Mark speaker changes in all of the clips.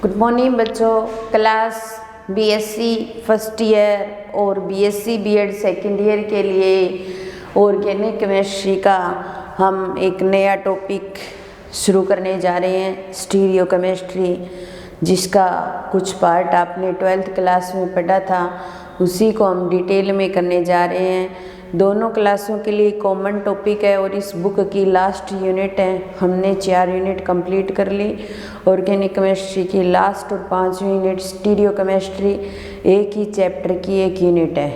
Speaker 1: Good morning बच्चों। Class BSc first year और BSc BEd second year के लिए ऑर्गेनिक केमिस्ट्री का हम एक नया टॉपिक शुरू करने जा रहे हैं, स्टीरियो केमिस्ट्री, जिसका कुछ पार्ट आपने 12th क्लास में पढ़ा था, उसी को हम डिटेल में करने जा रहे हैं। दोनों क्लासों के लिए कॉमन टॉपिक है और इस बुक की लास्ट यूनिट है। हमने 4 यूनिट कंप्लीट कर ली। ऑर्गेनिक केमिस्ट्री की लास्ट और 5वीं यूनिट स्टीरियो केमिस्ट्री, एक ही चैप्टर की एक यूनिट है।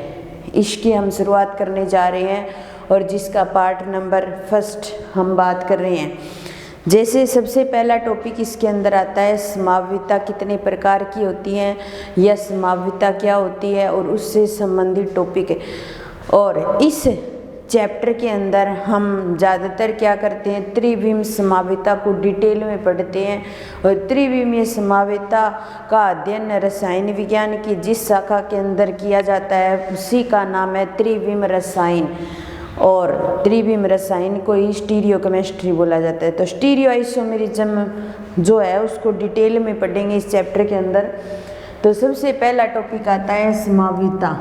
Speaker 1: इसकी हम शुरुआत करने जा रहे हैं और जिसका पार्ट नंबर फर्स्ट हम बात कर रहे हैं। जैसे सबसे पहला टॉपिक इसके अंदर आता है, संभाव्यता कितने प्रकार की होती हैं या संभाव्यता क्या होती है और उससे संबंधित टॉपिक है। और इस चैप्टर के अंदर हम ज़्यादातर क्या करते हैं, त्रिविम संभाव्यता को डिटेल में पढ़ते हैं। और त्रिविमीय संभाव्यता का अध्ययन रसायन विज्ञान की जिस शाखा के अंदर किया जाता है उसी का नाम है त्रिविम रसायन, और त्रिविम रसायन को ही स्टीरियो केमिस्ट्री बोला जाता है। तो स्टीरियो आइसोमेरिज्म जो है उसको डिटेल में पढ़ेंगे इस चैप्टर के अंदर। तो सबसे पहला टॉपिक आता है संभाव्यता,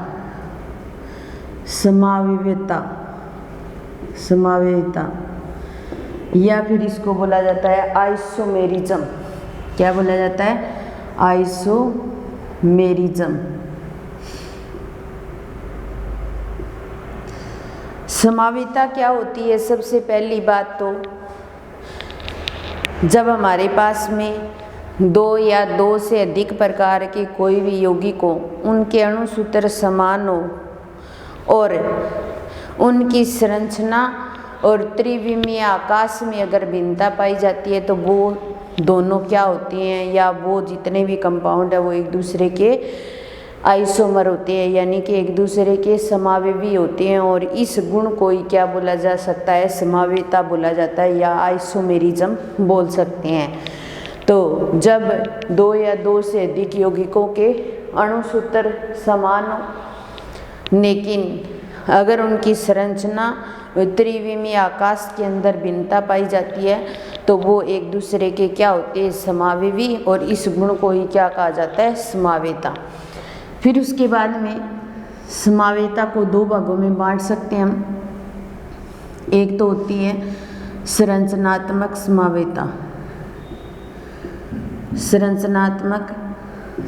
Speaker 1: संभाव्यता या फिर इसको बोला जाता है आइसोमेरिज्म। क्या बोला जाता है? आइसोमेरिज्म। संभाव्यता क्या होती है? सबसे पहली बात तो जब हमारे पास में 2 या 2 से अधिक प्रकार के कोई भी यौगिक हो, उनके अणु सूत्र समान हो और उनकी संरचना और त्रिविमीय आकाश में अगर भिन्नता पाई जाती है तो वो दोनों क्या होती हैं, या वो जितने भी कंपाउंड है वो एक दूसरे के आइसोमर होते हैं, यानी कि एक दूसरे के समावेवी होते हैं। और इस गुण को ही क्या बोला जा सकता है? संभाव्यता बोला जाता है या आइसोमेरिज्म बोल सकते हैं। तो जब 2 या 2 से अधिक यौगिकों के अणु सूत्र समान हो लेकिन अगर उनकी संरचना त्रिविमीय आकाश के अंदर भिन्नता पाई जाती है तो वो एक दूसरे के क्या होते हैं? समावेवी, और इस गुण को ही क्या कहा जाता है? संभाव्यता। फिर उसके बाद में संभाव्यता को 2 भागों में बांट सकते हैं हम। एक तो होती है संरचनात्मक संभाव्यता, संरचनात्मक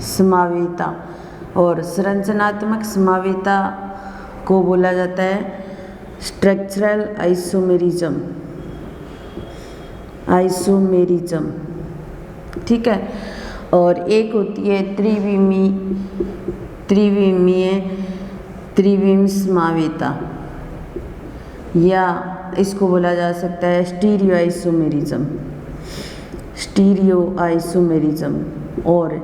Speaker 1: संभाव्यता, और संरचनात्मक संभाव्यता को बोला जाता है स्ट्रक्चरल आइसोमेरिज्म, आइसोमेरिज्म, ठीक है। और एक होती है त्रिविमीय संभाव्यता, या इसको बोला जा सकता है स्टीरियो आइसोमेरिज्म, स्टीरियो आइसोमेरिज्म। और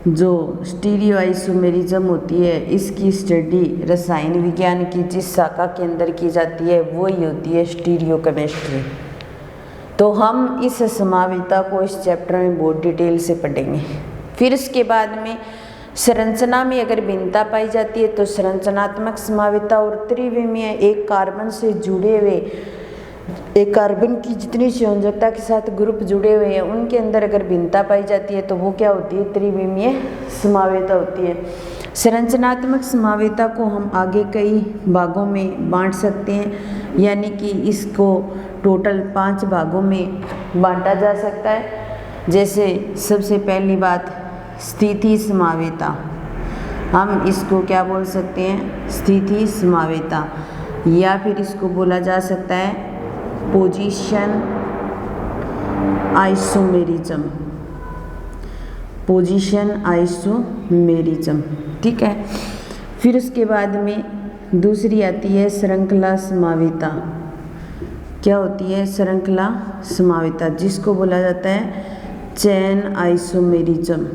Speaker 1: जो स्टीरियो आइसोमेरिज्म होती है इसकी स्टडी रसायन विज्ञान की जिस शाखा के अंदर की जाती है वही होती है स्टीरियो केमिस्ट्री। तो हम इस संभाव्यता को इस चैप्टर में बहुत डिटेल से पढ़ेंगे। फिर इसके बाद में संरचना में अगर भिन्नता पाई जाती है तो संरचनात्मक संभाव्यता और त्रिविमीय एक कार्बन से जुड़े हुए, एक कार्बन की जितनी संयोजकता के साथ ग्रुप जुड़े हुए हैं उनके अंदर अगर भिन्नता पाई जाती है तो वो क्या होती है? त्रिविमीय संभाव्यता होती है। संरचनात्मक संभाव्यता को हम आगे कई भागों में बांट सकते हैं, यानी कि इसको टोटल 5 भागों में बांटा जा सकता है। जैसे सबसे पहली बात स्थिति संभाव्यता, हम इसको क्या बोल सकते हैं? स्थिति संभाव्यता, या फिर इसको बोला जा सकता है पोजीशन आइसोमेरिज्म, पोजीशन आइसोमेरिज्म, ठीक है। फिर उसके बाद में दूसरी आती है श्रृंखला संभाव्यता। क्या होती है? श्रृंखला संभाव्यता, जिसको बोला जाता है चेन आइसोमेरिज्म,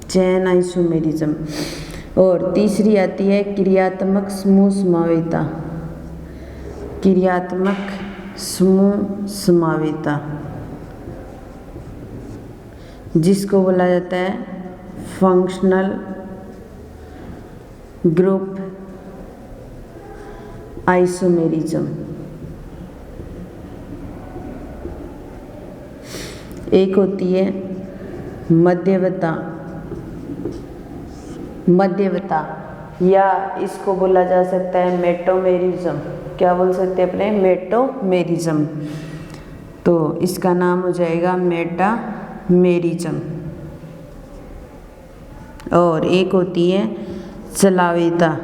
Speaker 1: चेन आइसोमेरिज्म। और तीसरी आती है क्रियात्मक समूह संभाव्यता, क्रियात्मक समूह संभाव्यता, जिसको बोला जाता है फंक्शनल ग्रुप आइसोमेरिज्म। एक होती है मध्यवता, मध्यवता या इसको बोला जा सकता है मेटोमेरिज्म। क्या बोल सकते हैं अपने? मेटोमेरिज्म। तो इसका नाम हो जाएगा मेटामेरिज्म। और एक होती है चलावेता,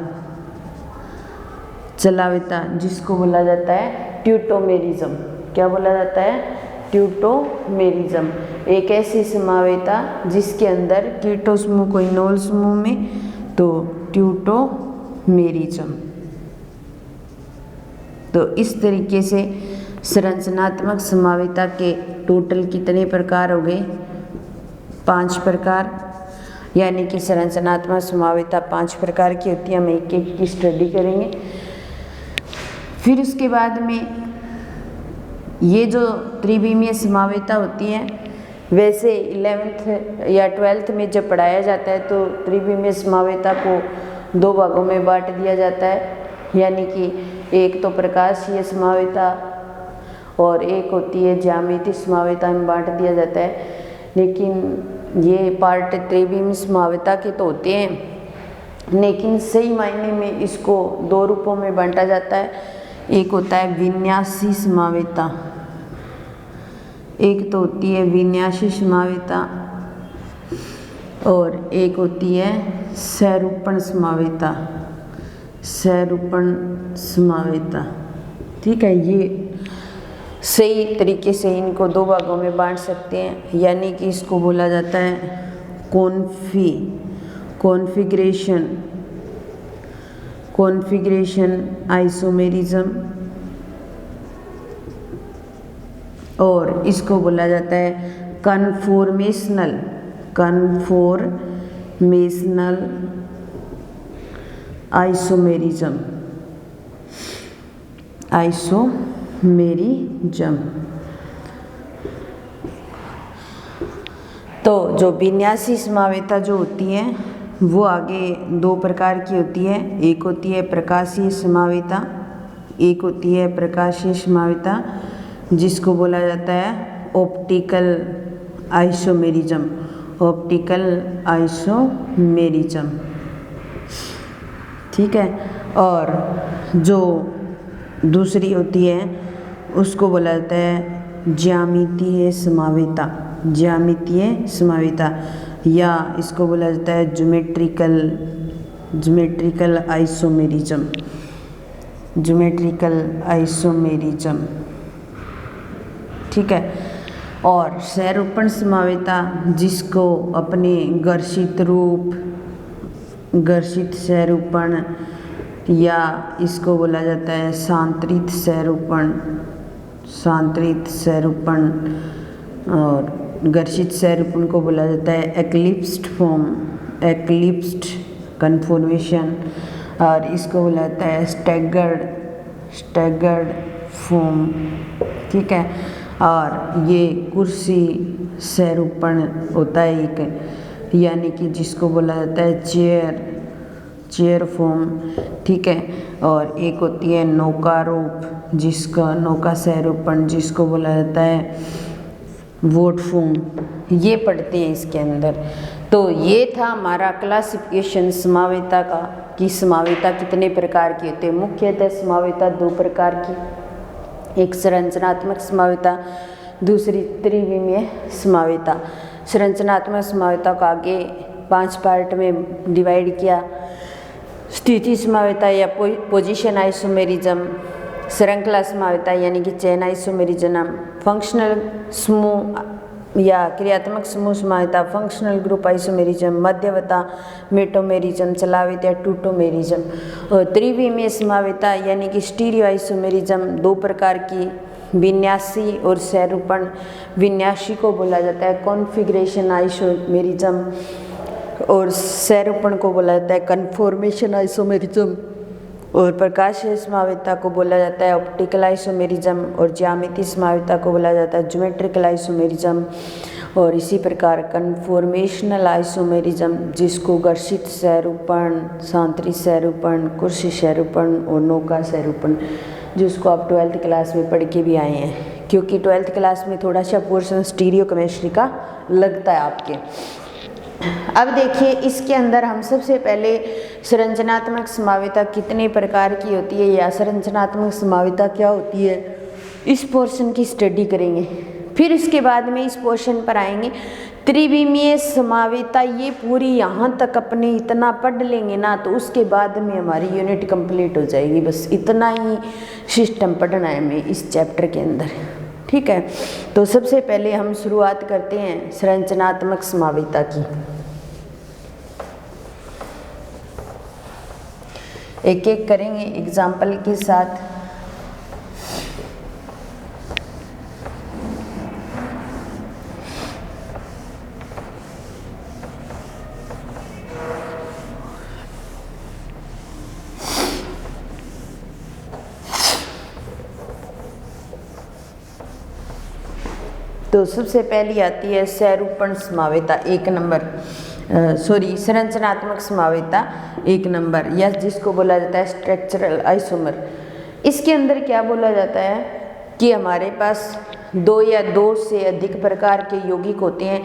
Speaker 1: चलावेता जिसको बोला जाता है ट्यूटोमेरिज्म। क्या बोला जाता है? ट्यूटोमेरिज्म। एक ऐसी समावेता जिसके अंदर कीटो समूह को इनोल समूह में, तो ट्यूटोमेरिज्म। तो इस तरीके से संरचनात्मक समावेता के टोटल कितने प्रकार हो गए? 5 प्रकार। यानी कि संरचनात्मक समावेता 5 प्रकार की होती है। हम एक एक की स्टडी करेंगे। फिर उसके बाद में ये जो त्रिविमीय समावेता होती है, वैसे 11th या 12th में जब पढ़ाया जाता है तो त्रिविमीय समावेता को 2 भागों में बांट दिया जाता है। यानी कि एक तो प्रकाशीय समावेता और एक होती है ज्यामितीय समावेता में बांट दिया जाता है। लेकिन ये पार्ट त्रिविमीय समावेता के तो होते हैं, लेकिन सही मायने में इसको 2 रूपों में बांटा जाता है। एक होता है विन्यासी समावेता, एक तो होती है विन्यासी समावेता, और एक होती है सरूपण समावेता, सरूपण समावेता। ठीक है, ये सही तरीके से इनको 2 भागों में बांट सकते हैं। यानी कि इसको बोला जाता है कॉन्फ़िगरेशन आइसोमेरिज्म, और इसको बोला जाता है कन्फॉर्मेशनल आइसोमेरिज्म। तो जो विन्यासी समावेता जो होती है वो आगे 2 प्रकार की होती है। एक होती है प्रकाशीय समावेता, एक होती है प्रकाशीय समावेता जिसको बोला जाता है ऑप्टिकल आइसोमेरिज्म, ऑप्टिकल आइसोमेरिज्म। ठीक है, और जो दूसरी होती है उसको बोला जाता है ज्यामितीय समावेता, ज्यामितीय समावेता, या इसको बोला जाता है ज्योमेट्रिकल आइसोमेरिज्म, ज्योमेट्रिकल आइसोमेरिज्म। ठीक है, और सरूपण समावेता जिसको अपने घर्षित रूप, घर्षित सरूपण, या इसको बोला जाता है सांत्रित सरूपण, और घर्षित सरूपण को बोला जाता है एक्लिप्स्ड फॉर्म, एक्लिप्स्ड कन्फॉर्मेशन, और इसको बोला जाता है स्टैगर्ड फॉर्म। ठीक है, और ये कुर्सी सरूपण होता है एक, यानी कि जिसको बोला जाता है चेयर फॉर्म। ठीक है, और एक होती है नौका रूप, जिसका नौका सरूपण जिसको बोला जाता है वोट फॉर्म। ये पढ़ते हैं इसके अंदर। तो ये था हमारा क्लासिफिकेशन समावेता का, कि समावेता कितने प्रकार की होती है। मुख्यतः समावेता 2 प्रकार की, एक संरचनात्मक समावेता, दूसरी त्रिविमीय समावेता। संरचनात्मक समावेता को आगे 5 पार्ट में डिवाइड किया। स्थिति समावेता या पोजीशन आइसोमेरिज्म, श्रृंखला समावेता यानी कि चेन आइसोमेरिज्म, फंक्शनल समूह या क्रियात्मक समूह समावेता, फंक्शनल ग्रुप आइसोमेरिज्म, मध्यवता मेटोमेरिज्म, चलावेता या ट्यूटोमेरिज्म, और त्रिविमीय समावेता यानी कि स्टीरियो आइसोमेरिज्म 2 प्रकार की, विन्यासी और सरूपण। विन्यासी को बोला जाता है कॉन्फ़िगरेशन आइसोमेरिज्म, और सरूपण को बोला जाता है कन्फॉर्मेशन आइसोमेरिज्म, और प्रकाशीय समावेता को बोला जाता है ऑप्टिकल आइसोमेरिज्म, और ज्यामितीय समावेता को बोला जाता है ज्योमेट्रिकल आइसोमेरिज्म। और इसी प्रकार कन्फॉर्मेशनल आइसोमेरिज्म जिसको घर्षित सरूपण, सांत्रित सरूपण, कुर्सी सरूपण और नौका सरूपण, जिसको आप 12th क्लास में पढ़ के भी आए हैं क्योंकि 12th क्लास में थोड़ा सा पोर्शन स्टीरियोकेमिस्ट्री का लगता है आपके। अब देखिए इसके अंदर हम सबसे पहले संरचनात्मक संभाव्यता कितने प्रकार की होती है या संरचनात्मक संभाव्यता क्या होती है, इस पोर्शन की स्टडी करेंगे। फिर इसके बाद में इस पोर्शन पर आएंगे त्रिविमीय संभाव्यता। ये पूरी यहाँ तक अपने इतना पढ़ लेंगे ना तो उसके बाद में हमारी यूनिट कंप्लीट हो जाएगी। बस इतना ही सिस्टम पढ़ना है हमें इस चैप्टर के अंदर, ठीक है। तो सबसे पहले हम शुरुआत करते हैं संरचनात्मक संभाव्यता की। एक एक करेंगे एग्जाम्पल के साथ। तो सबसे पहली आती है सहरूपण संभाव्यता 1 नंबर, संरचनात्मक संभाव्यता 1 नंबर, या जिसको बोला जाता है स्ट्रक्चरल आइसोमर। इसके अंदर क्या बोला जाता है कि हमारे पास 2 या 2 से अधिक प्रकार के यौगिक होते हैं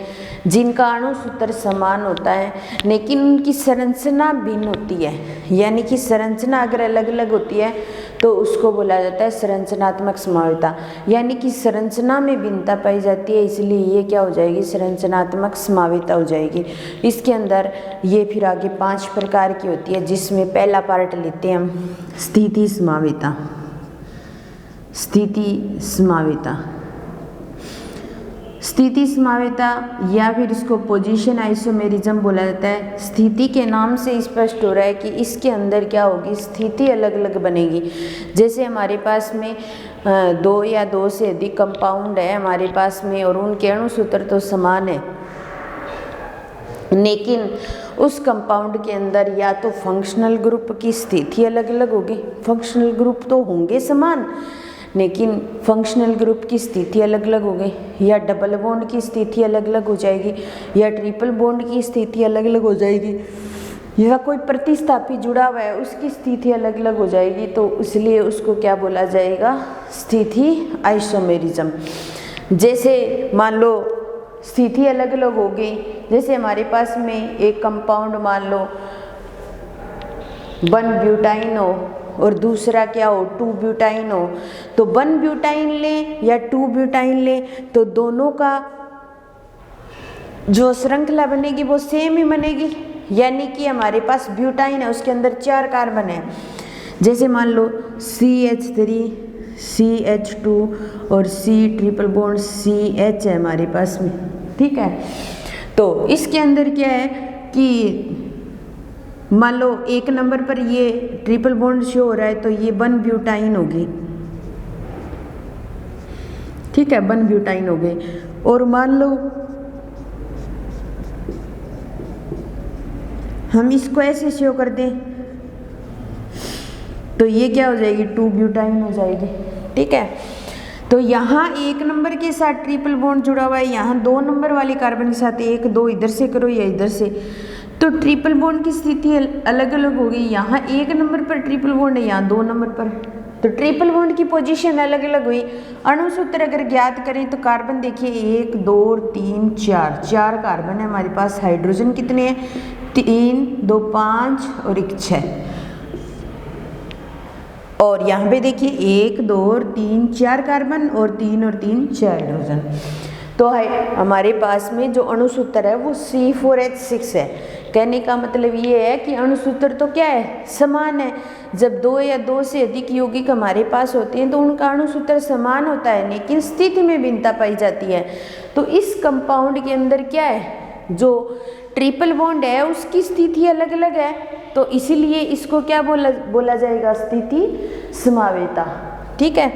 Speaker 1: जिनका अणु सूत्र समान होता है लेकिन उनकी संरचना भिन्न होती है। यानी कि संरचना अगर अलग अलग होती है तो उसको बोला जाता है संरचनात्मक संभाव्यता, यानी कि संरचना में भिन्नता पाई जाती है, इसलिए ये क्या हो जाएगी, संरचनात्मक संभाव्यता हो जाएगी। इसके अंदर ये फिर आगे 5 प्रकार की होती है, जिसमें पहला पार्ट लेते हैं हम स्थिति संभाव्यता। स्थिति संभाव्यता, स्थिति संभाव्यता या फिर इसको पोजीशन आइसोमेरिज्म बोला जाता है। स्थिति के नाम से स्पष्ट हो रहा है कि इसके अंदर क्या होगी, स्थिति अलग अलग बनेगी। जैसे हमारे पास में 2 या 2 से अधिक कंपाउंड है हमारे पास में और उनके अणु सूत्र तो समान है, लेकिन उस कंपाउंड के अंदर या तो फंक्शनल ग्रुप की स्थिति अलग अलग होगी, फंक्शनल ग्रुप तो होंगे समान लेकिन फंक्शनल ग्रुप की स्थिति अलग अलग हो गई, या डबल बॉन्ड की स्थिति अलग अलग हो जाएगी, या ट्रिपल बॉन्ड की स्थिति अलग अलग हो जाएगी, या कोई प्रतिस्थापी जुड़ा हुआ है उसकी स्थिति अलग अलग हो जाएगी। तो इसलिए उसको क्या बोला जाएगा, स्थिति आइसोमेरिज्म। जैसे मान लो स्थिति अलग अलग हो गई, जैसे हमारे पास में एक कंपाउंड मान लो 1 ब्यूटाइन हो और दूसरा क्या हो 2 ब्यूटाइन हो, तो 1 ब्यूटाइन ले या 2 ब्यूटाइन ले तो दोनों का जो श्रृंखला बनेगी वो सेम ही बनेगी। यानी कि हमारे पास ब्यूटाइन है उसके अंदर 4 कार्बन है, जैसे मान लो CH3 CH2 और C ट्रिपल बॉन्ड CH है हमारे पास में, ठीक है। तो इसके अंदर क्या है कि मान लो 1 नंबर पर ये ट्रिपल बॉन्ड शो हो रहा है तो ये 1 ब्यूटाइन होगी, ठीक है, 1 ब्यूटाइन हो गई। और मान लो हम इसको ऐसे शो कर दें तो ये क्या हो जाएगी, 2 ब्यूटाइन हो जाएगी, ठीक है। तो यहाँ 1 नंबर के साथ ट्रिपल बॉन्ड जुड़ा हुआ है, यहाँ 2 नंबर वाले कार्बन के साथ 1 2 इधर से करो या इधर से, तो ट्रिपल बॉन्ड की स्थिति अलग अलग होगी। यहाँ 1 नंबर पर ट्रिपल बॉन्ड है, यहाँ 2 नंबर पर, तो ट्रिपल बॉन्ड की पोजीशन अलग अलग हुई। अणु सूत्र अगर ज्ञात करें तो कार्बन देखिए 1 2 3 4 कार्बन है हमारे पास। हाइड्रोजन कितने हैं, 3 2 5 और 1 6। और यहाँ पे देखिए 1 2 और 3 4 कार्बन और 3 और 3 4 हाइड्रोजन। तो हमारे पास में जो अणु सूत्र है वो C4H6 है। कहने का मतलब ये है कि अणु सूत्र तो क्या है, समान है। जब 2 या 2 से अधिक यौगिक हमारे पास होते हैं तो उनका अणु सूत्र समान होता है लेकिन स्थिति में भिन्नता पाई जाती है। तो इस कंपाउंड के अंदर क्या है, जो ट्रिपल बॉन्ड है उसकी स्थिति अलग अलग है, तो इसीलिए इसको क्या बोला जाएगा, स्थिति संभाव्यता, ठीक है।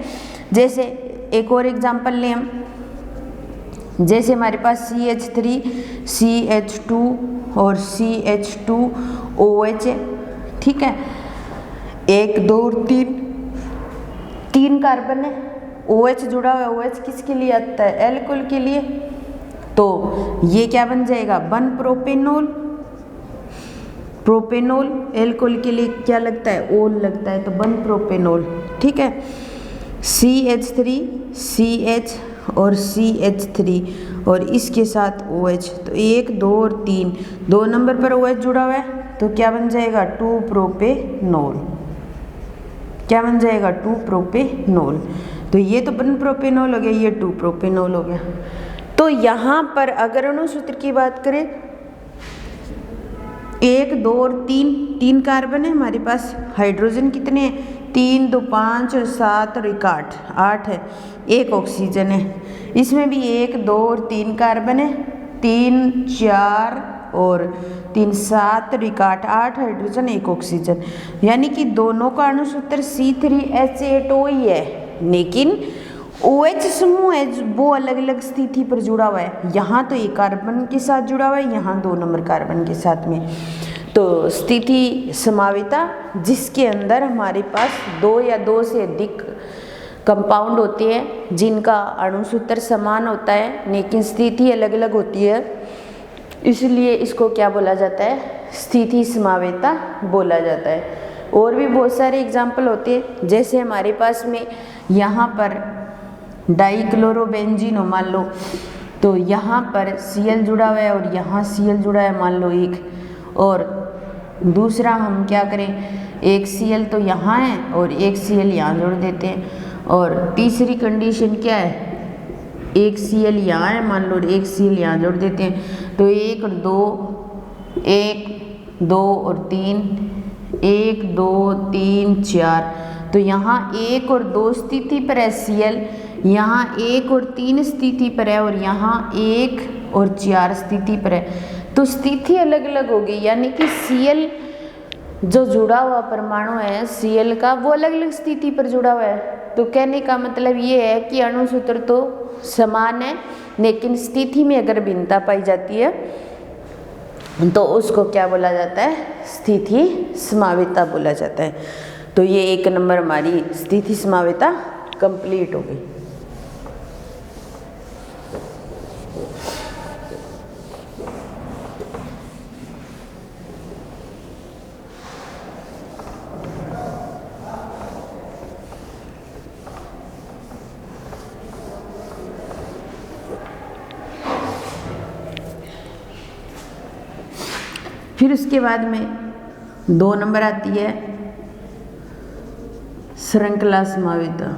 Speaker 1: जैसे एक और एग्जांपल लें हम, जैसे हमारे पास CH3 CH2 और CH2OH है, ठीक है। 1 2 और 3 कार्बन है, OH जुड़ा हुआ है। OH किसके लिए आता है, एल्कोहल के लिए। तो ये क्या बन जाएगा, 1 प्रोपेनॉल। प्रोपेनॉल एल्कोहल के लिए क्या लगता है, ओल लगता है, तो 1 प्रोपेनॉल, ठीक है। CH3 CH और CH3 और इसके साथ OH, तो 1 2 और 3, 2 नंबर पर OH जुड़ा हुआ है तो क्या बन जाएगा 2 प्रोपेनॉल। क्या बन जाएगा 2 प्रोपेनॉल। तो ये तो 1 प्रोपेनॉल हो गया, ये 2 प्रोपेनॉल हो गया। तो यहाँ पर अगर अणुसूत्र की बात करें 1 2 और 3 कार्बन है हमारे पास, हाइड्रोजन कितने हैं 3 2 5 और 7 और 1 8 है, 1 ऑक्सीजन है। इसमें भी 1 2 और 3 कार्बन है, 3 4 और 3 7 और 1 8 हाइड्रोजन 1 ऑक्सीजन, यानी कि दोनों का अणुसूत्र C3H8O ही है, लेकिन OH समूह है वो अलग अलग स्थिति पर जुड़ा हुआ है। यहाँ तो एक कार्बन के साथ जुड़ा हुआ है, यहाँ 2 नंबर कार्बन के साथ में। तो स्थिति समाविता जिसके अंदर हमारे पास 2 या 2 से अधिक कंपाउंड होते हैं जिनका अणुसूत्र समान होता है लेकिन स्थिति अलग अलग होती है, इसलिए इसको क्या बोला जाता है स्थिति समावेता बोला जाता है। और भी बहुत सारे एग्जाम्पल होते हैं, जैसे हमारे पास में यहाँ पर डाइक्लोरोबेंजीन हो मान लो, तो यहाँ पर Cl जुड़ा हुआ है और यहाँ Cl जुड़ा है मान लो एक, और दूसरा हम क्या करें एक Cl तो यहाँ है और एक Cl यहाँ जोड़ देते हैं, और तीसरी कंडीशन क्या है एक Cl यहाँ है मान लो और एक Cl यहाँ जोड़ देते हैं, तो 1 और 2 1 2 और 3 1 2 3 4, तो यहाँ 1 और 2 स्थिति पर है Cl, यहाँ 1 और 3 स्थिति पर है और यहाँ 1 और 4 स्थिति पर है, तो स्थिति अलग अलग होगी, यानी कि Cl जो जुड़ा हुआ परमाणु है Cl का वो अलग अलग स्थिति पर जुड़ा हुआ है। तो कहने का मतलब ये है कि अणुसूत्र तो समान है लेकिन स्थिति में अगर भिन्नता पाई जाती है तो उसको क्या बोला जाता है स्थिति समावेता बोला जाता है। तो ये 1 नंबर हमारी स्थिति समावेता कंप्लीट हो गई। फिर उसके बाद में 2 नंबर आती है श्रृंखला समावेता।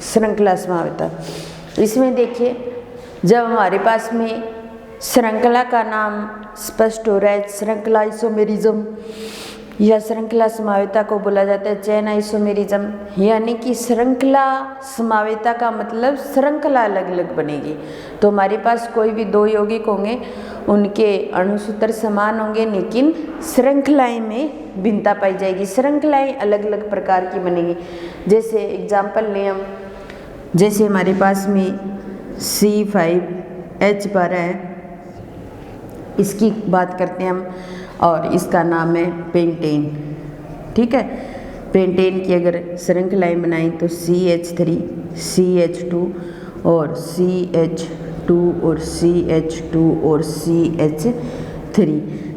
Speaker 1: श्रृंखला समावेता इसमें देखिए जब हमारे पास में श्रृंखला का नाम स्पष्ट हो रहा है, श्रृंखला आइसोमेरिज्म या श्रृंखला समावेता को बोला जाता है चेन आइसोमेरिज्म, यानी कि श्रृंखला समावेता का मतलब श्रृंखला अलग अलग बनेगी। तो हमारे पास कोई भी 2 यौगिक होंगे उनके अणुसूत्र समान होंगे लेकिन श्रृंखलाएं में भिन्नता पाई जाएगी, श्रृंखलाएं अलग अलग प्रकार की बनेगी। जैसे एग्जाम्पल लें हम, जैसे हमारे पास में C5H12 है, इसकी बात करते हैं हम और इसका नाम है पेंटेन। ठीक है, पेंटेन की अगर श्रृंखलाएं बनाई तो CH3 CH2 और CH2 और CH2 और CH3,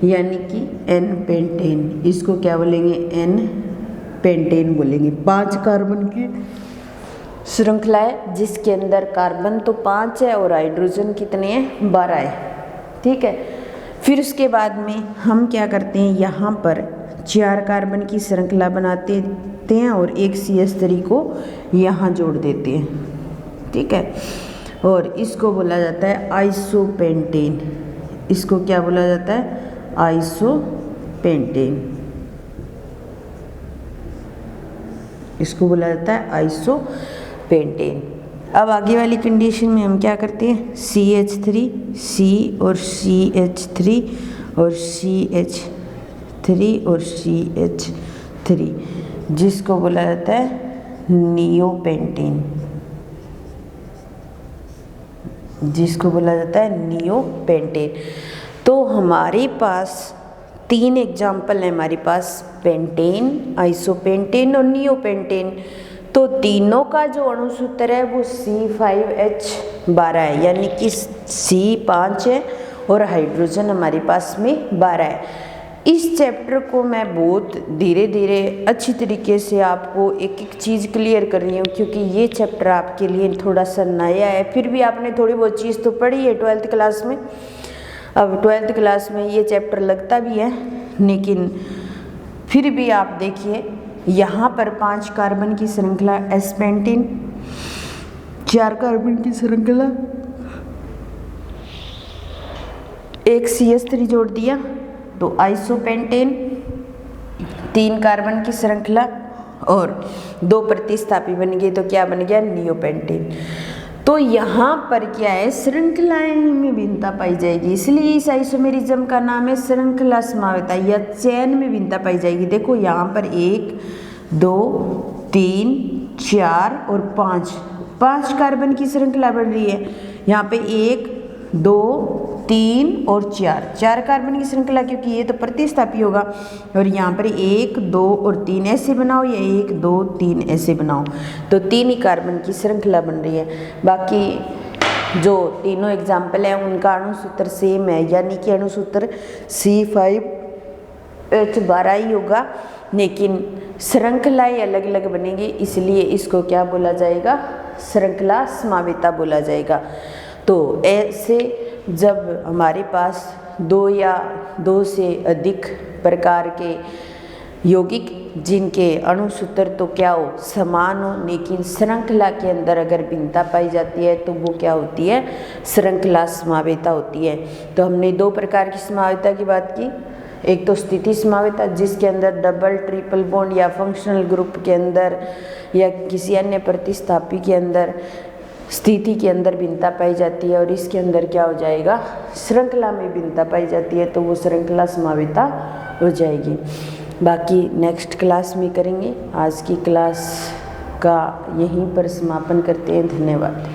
Speaker 1: यानी कि N पेंटेन। इसको क्या बोलेंगे N पेंटेन बोलेंगे। 5 कार्बन की श्रृंखला है जिसके अंदर कार्बन तो 5 है और हाइड्रोजन कितने हैं 12 है। ठीक है, फिर उसके बाद में हम क्या करते हैं यहाँ पर 4 कार्बन की श्रृंखला बनाते हैं और एक CH3 को यहाँ जोड़ देते हैं। ठीक है, और इसको बोला जाता है आइसोपेंटेन। इसको क्या बोला जाता है आइसोपेंटेन, इसको बोला जाता है आइसोपेंटेन। अब आगे वाली कंडीशन में हम क्या करते हैं CH3 C और CH3 और CH3 और CH3, जिसको बोला जाता है नियोपेंटेन, जिसको बोला जाता है नियोपेंटेन। तो हमारे पास 3 एग्जाम्पल है हमारे पास पेंटेन, आइसोपेंटेन और नियोपेंटेन। तो तीनों का जो अणुसूत्र है वो C5H12 है, यानी कि C 5 है और हाइड्रोजन हमारे पास में 12 है। इस चैप्टर को मैं बहुत धीरे धीरे अच्छी तरीके से आपको एक एक चीज़ क्लियर कर रही हूँ, क्योंकि ये चैप्टर आपके लिए थोड़ा सा नया है। फिर भी आपने थोड़ी बहुत चीज़ तो पढ़ी है 12th क्लास में। अब 12th क्लास में ये चैप्टर लगता भी है, लेकिन फिर भी आप देखिए यहाँ पर 5 कार्बन की श्रृंखला एस्पेंटीन, 4 कार्बन की श्रृंखला, एक CH3 जोड़ दिया तो आइसोपेंटेन, 3 कार्बन की श्रृंखला और 2 प्रतिस्थापी बन गए तो क्या बन गया, नियोपेंटेन। तो यहाँ पर क्या है, श्रृंखलाएं में भिन्नता पाई जाएगी, इसलिए इस आइसोमेरिज्म का नाम है श्रृंखला समावेता या चैन में भिन्नता पाई जाएगी। देखो यहाँ पर 1 2 3 4 और 5 कार्बन की श्रृंखला बन रही है। यहाँ पे 1 2 3 और 4 कार्बन की श्रृंखला, क्योंकि ये तो प्रतिस्थापी होगा। और यहाँ पर 1 2 और 3 ऐसे बनाओ या 1 2 3 ऐसे बनाओ, तो 3 ही कार्बन की श्रृंखला बन रही है। बाकी जो तीनों एग्जाम्पल हैं उनका अणुसूत्र सेम है, यानी कि अणुसूत्र C5H12 ही होगा, लेकिन श्रृंखलाएं अलग अलग बनेंगी, इसलिए इसको क्या बोला जाएगा, श्रृंखला समावेता बोला जाएगा। तो ऐसे जब हमारे पास 2 या 2 से अधिक प्रकार के यौगिक जिनके अणुसूत्र तो क्या हो, समान हो, लेकिन श्रृंखला के अंदर अगर भिन्नता पाई जाती है तो वो क्या होती है, श्रृंखला समावेता होती है। तो हमने 2 प्रकार की समावेता की बात की, एक तो स्थिति समावेता जिसके अंदर डबल ट्रिपल बॉन्ड या फंक्शनल ग्रुप के अंदर या किसी अन्य प्रतिस्थापी के अंदर स्थिति के अंदर भिन्नता पाई जाती है, और इसके अंदर क्या हो जाएगा, श्रृंखला में भिन्नता पाई जाती है, तो वो श्रृंखला समावेता हो जाएगी। बाकी नेक्स्ट क्लास में करेंगे। आज की क्लास का यहीं पर समापन करते हैं। धन्यवाद।